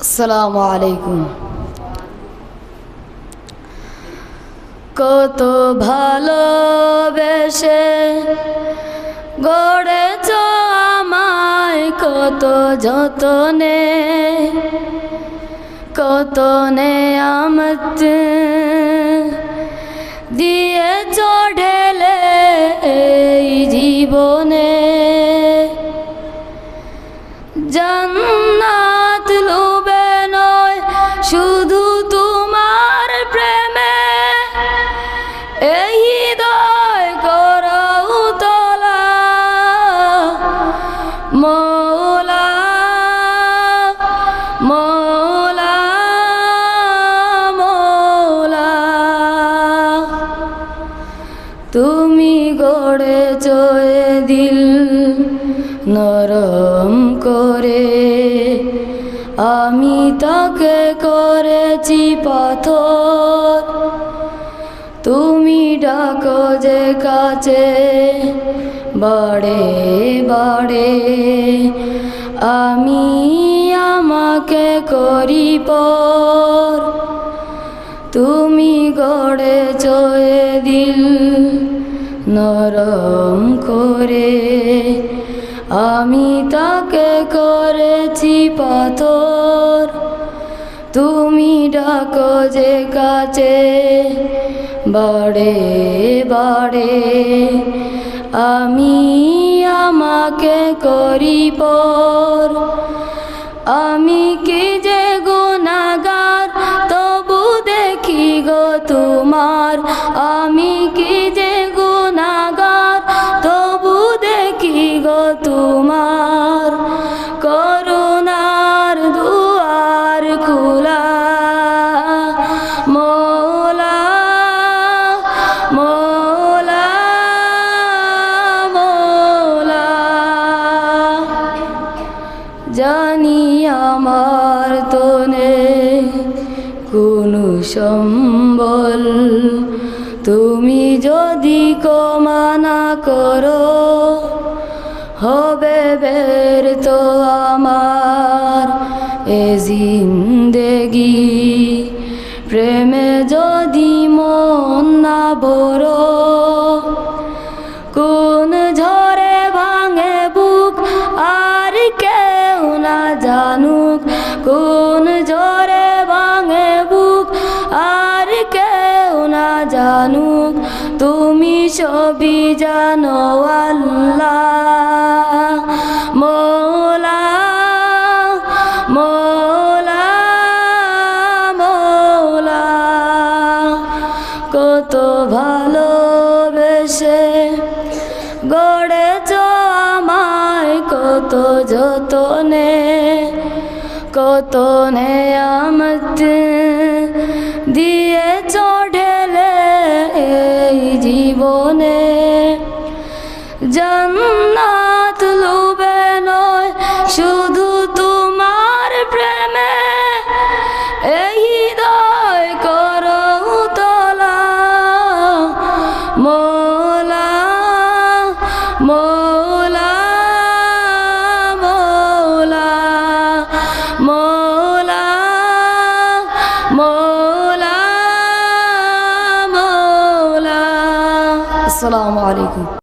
আসসালামু আলাইকুম। কত ভালোবেসে গড়েছ আমায়, কত যতনে, কত নেয়ামত দিয়েছ ঢেলে এই জীবনে। জান্নাত লোভে নয়, শুধু তোমার প্রেমে এই হৃদয় করো তোলা। মওলা মওলা মওলা, তুমি গড়েছ এ দিল নরম করে, আমি তাকে করেছি পাথর। তুমি ডাকো যে কাছে বাড়ে বাড়ে, আমি আমাকে করি পর। তুমি গড়েছ এ দিল নরম করে, আমি তাকে করেছি পাথর। তুমি ডাকো যে কাছে বাড়ে বাড়ে, আমি আমাকে করি পর। আমি কি যে গুনাহগার, তবু দেখি গো তোমার। আমি কি যে গুনাহগার, তবু দেখি গো তোমার। করুণার দুয়ার খোলা, মওলা মওলা মওলা। জানি আমার তো নেই কোনো সম্বল, তুমি যদি ক্ষমা না করো, হবে ব্যর্থ আমার এ জিন্দেগি। প্রেমে যদি মন না ভরো, কোন ঝড়ে ভাঙে বুক আর কেউ না জানুক। কোন ঝড়ে ভাঙে বুক আর কেউ না জানুক, তুমি সবই জানো আল্লাহ। মওলা মওলা মওলা, কত ভালোবেসে গড়েছ আমায়, কত যতনে, কত নেয়ামত দিয়েছ ঢেলে এই জীবনে। জান্নাত লোভে নয়, শুধু তোমার প্রেমে এই হৃদয় করো তোলা। মওলা মওলা মওলা মওলা মওলা মওলা। আসসালামু আলাইকুম।